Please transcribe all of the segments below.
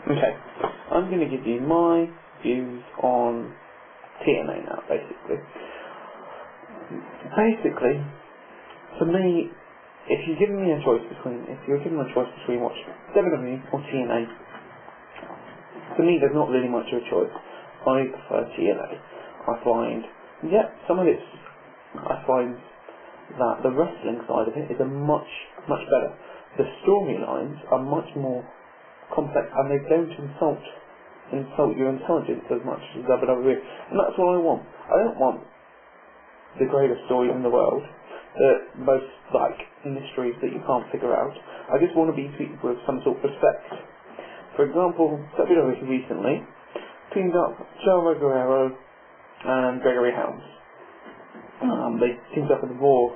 Okay, I'm going to give you my views on TNA now, basically. Basically, for me, if you're given me a choice between, watch WWE or TNA, for me there's not really much of a choice. I prefer TNA. I find that the wrestling side of it is much better. The storylines are much more complex, and they don't insult your intelligence as much as WWE. And that's what I want. I don't want the greatest stories in the world, the most mysteries that you can't figure out. I just want to be treated with some sort of respect. For example, WWE recently teamed up Chavo Guerrero and Gregory Helms. They teamed up in the Raw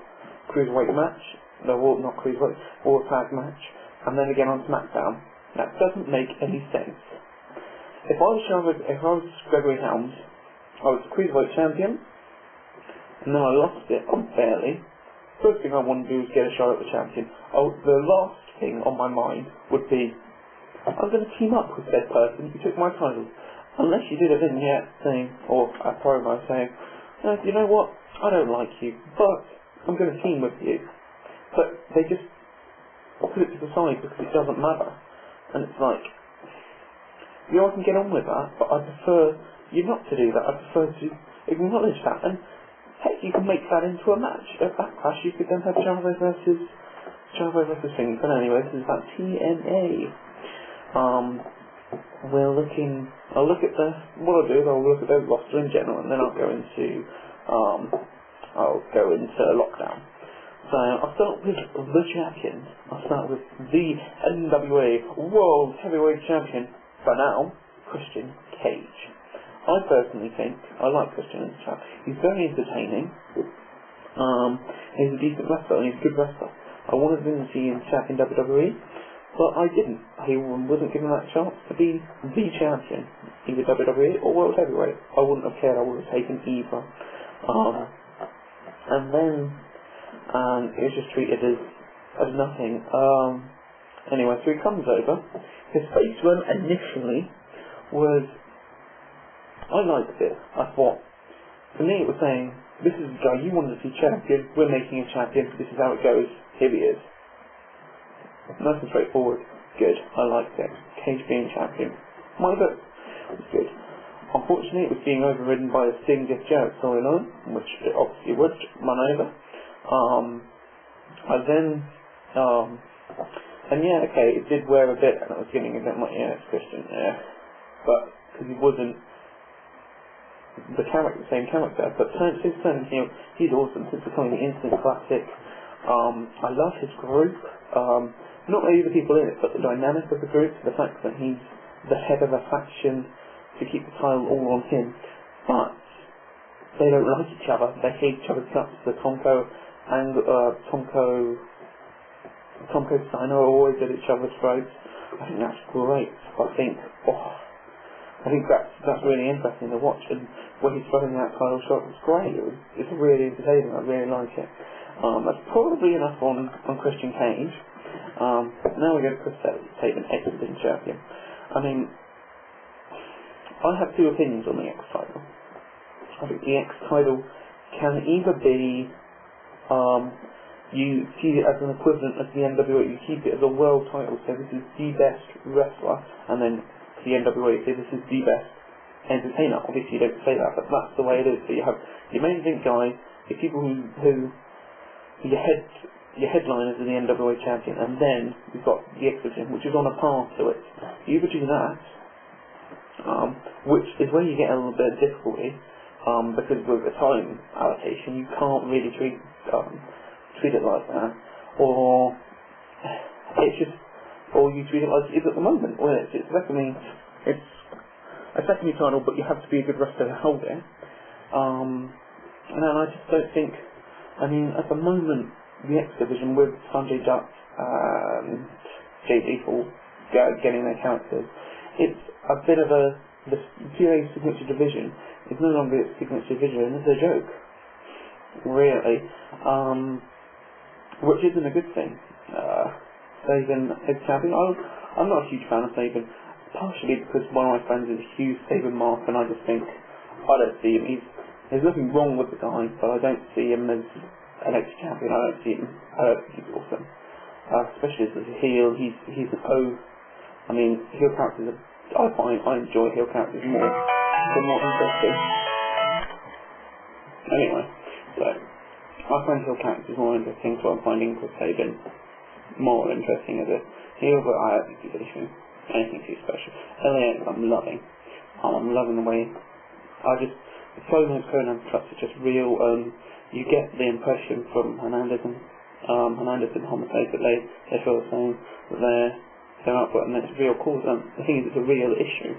Cruiserweight match, Raw Tag match, and then again on SmackDown. That doesn't make any sense. If I was Gregory Helms, I was the Cruiserweight champion, and then I lost it unfairly. First thing I want to do is get a shot at the champion. The last thing on my mind would be, I'm going to team up with that person who took my title. Unless you did a vignette saying, or a promo saying, you know what, I don't like you, but I'm going to team with you. But they just put it to the side because it doesn't matter. And it's like, I can get on with that, but I prefer you not to do that. I prefer to acknowledge that. And heck, you can make that into a match. At Backlash, you could then have Chavo versus things. But anyway, this is about TNA. I'll look at I'll look at their roster in general, and then I'll go into lockdown. So I'll start with the champion. I'll start with the NWA World Heavyweight Champion, for now, Christian Cage. I personally think I like Christian as a chap. He's very entertaining. He's a decent wrestler, and he's a good wrestler. I wanted him to see him champion WWE, but I didn't. He wasn't given that chance to be the champion, either WWE or World Heavyweight. I wouldn't have cared. I would have taken either. And then it was just treated as nothing. Anyway, so he comes over. His face run initially was, I liked it. I thought, for me it was saying, this is the guy you wanted to see champion, we're making a champion, this is how it goes, here he is. Nice and straightforward. Good. I liked it. Cage being champion. My vote was good. Unfortunately, it was being overridden by a Sting Jeff Jarrett storyline, which it obviously would run over. It did wear a bit, and I was getting a bit like, it's Christian, but because he wasn't the same character, but since then, he's awesome, since becoming the instant classic. I love his group, not only the people in it, but the dynamic of the group, the fact that he's the head of a faction to keep the title all on him, but they don't like each other, they hate each other's guts. The Tomko and Tomko Steiner are always at each other's throats. I think that's great. I think that's really interesting to watch, and when he's throwing that title shot, it's great. It's really entertaining. I really like it. That's probably enough on Christian Cage. Now we go to Chris Sabin, ex-Division champion. I mean, I have two opinions on the X title. I think the X title can either be you see it as an equivalent of the NWA, you keep it as a world title, so this is the best wrestler, and then the NWA say this is the best entertainer. Obviously you don't say that, but that's the way it is. So you have your main event guy, your people who your headliners are the NWA champion, and then you've got the X Division, which is on a par to it. You either do that, which is where you get a little bit of difficulty, because with the time allocation, you can't really treat it like that, or you treat it like it is at the moment, where it's a secondary title, but you have to be a good wrestler to hold it. And I just don't think, at the moment, the X Division with Sanjay Dutt and Jay Lethal getting their characters, it's a bit of the TNA signature division is no longer its signature division, it's a joke, really, which isn't a good thing. Sabin is champion. I'm not a huge fan of Sabin. partially because one of my friends is a huge Saban Mark, and I just think, I don't see him. There's nothing wrong with the guy, but I don't see him as an ex-champion. I don't see him. I don't think he's awesome. Especially as a heel, he's an O. I mean, heel characters I enjoy heel characters more. They're more interesting. Anyway, so I find heel characters more interesting, so I'm finding Chris Sabin more interesting as a heel, but I don't think he's anything too special. LAX I'm loving. I'm loving the way the Conan cuts are just real. You get the impression from Hernandez and Homicide that they feel the same, that they're output, and it's real cause. The thing is, it's a real issue.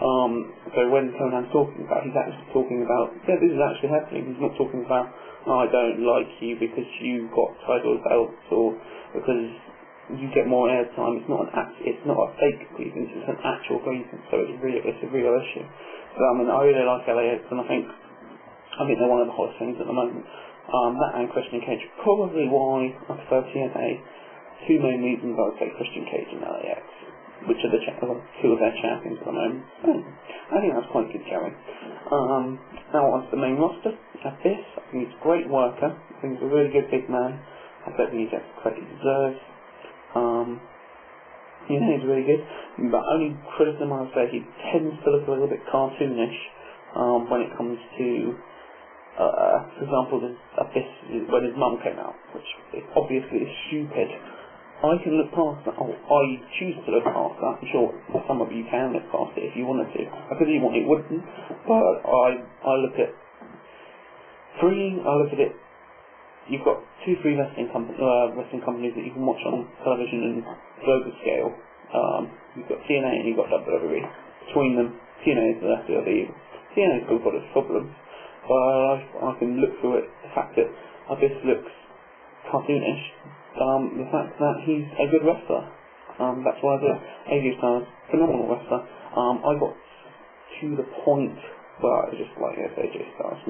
So when Conan's talking about, he's actually talking about, yeah, this is actually happening. He's not talking about, I don't like you because you got title belts or because you get more airtime. It's not a fake grievance. It's an actual grievance. So it's a real issue. So I mean, I really like LAX, and I think they're one of the hottest things at the moment. That and Christian Cage, probably why I prefer TNA. Two main reasons I would say Christian Cage and LAX, which are two of their champions at the moment. I think that's quite good going. Now on to the main roster. Abyss, I think he's a great worker. I think he's a really good big man. I don't think he gets the credit he deserves. He's really good. But only criticism I would say, he tends to look a little bit cartoonish when it comes to, for example, Abyss when his mum came out, which obviously is stupid. I can look past that. I choose to look past that. I'm sure some of you can look past it if you wanted to. I could see what it wouldn't, but I look at it. You've got 2 free wrestling companies that you can watch on television and global scale. You've got TNA and you've got WWE. Between them, TNA is the WWE. TNA's still got its problems, but I can look through it. The fact that Abyss looks cartoonish. The fact that he's a good wrestler. That's why the AJ Styles, phenomenal wrestler. I got to the point where I was just like, yes, AJ Styles,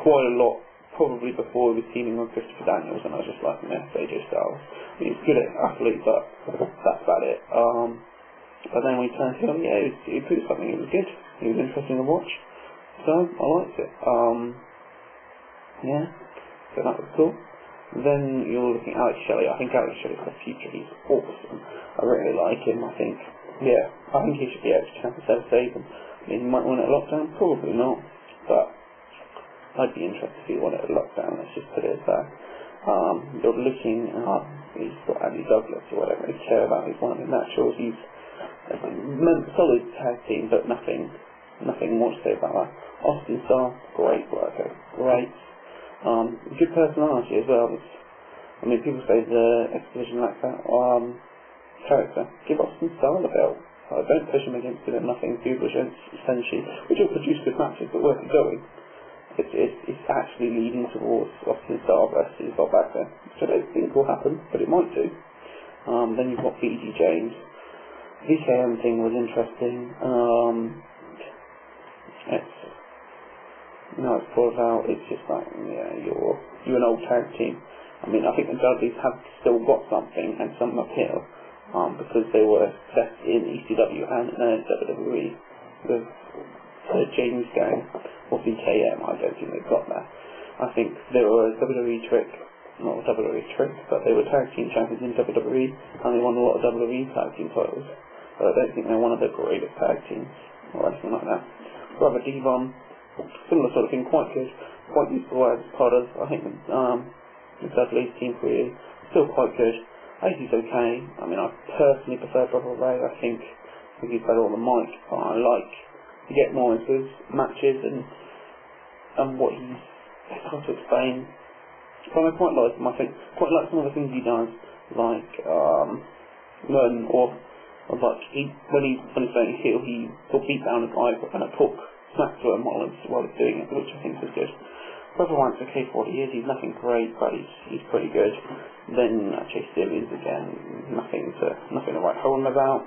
quite a lot, probably before he was teaming with Christopher Daniels, and I was just like, yes, AJ Styles. He's good at athlete, but that's about it. But then when he turned to him, yeah, he proved something. It was good. It was interesting to watch. So I liked it. So that was cool. Then you're looking at Alex Shelley. I think Alex Shelley's the future. He's awesome. I really like him. I think he should be able to champ instead of Saban. I mean, he might win it at Lockdown. Probably not. But I'd be interested if he won it at Lockdown. Let's just put it as that. You're looking at, he's got Andy Douglas or whatever. I don't care about. He's one of the naturals. He's a solid tag team, but nothing more to say about that. Austin Starr, great worker. Great. Good personality as well. I mean, people say the X Division lacks that character. Give Austin Starr the belt. Don't push him against it. Nothing too much essentially, which will produce good matches, but where's it going? It's actually leading towards Austin Starr versus Bob Backlund, which I don't think will happen, but it might do. Then you've got BG James. VKM thing was interesting. It's brought out, it's just like, you're an old tag team. I mean, I think the Dudleys have still got something and some appeal, because they were set in ECW and WWE with James Gang or VKM. I don't think they've got that. I think they were a WWE trick, not a WWE trick, but they were tag team champions in WWE and they won a lot of WWE tag team titles. But I don't think they're one of the greatest tag teams or anything like that. Brother Devon, similar sort of thing, quite good, quite useful as part of, I think, the Dudley's team career, still quite good. I think he's okay. I mean, I personally prefer Brother Ray. I think he's better on the mic, but I like to get more into his matches and what it's hard to explain. But I quite like him. I think quite like some of the things he does, like when he's playing heel, he'll beat down a guy and a hook smack to him while he's doing it, which I think is good. Brother White's okay for what he is. He's nothing great, but he's pretty good. Then Chase Dillies again, nothing to write home about.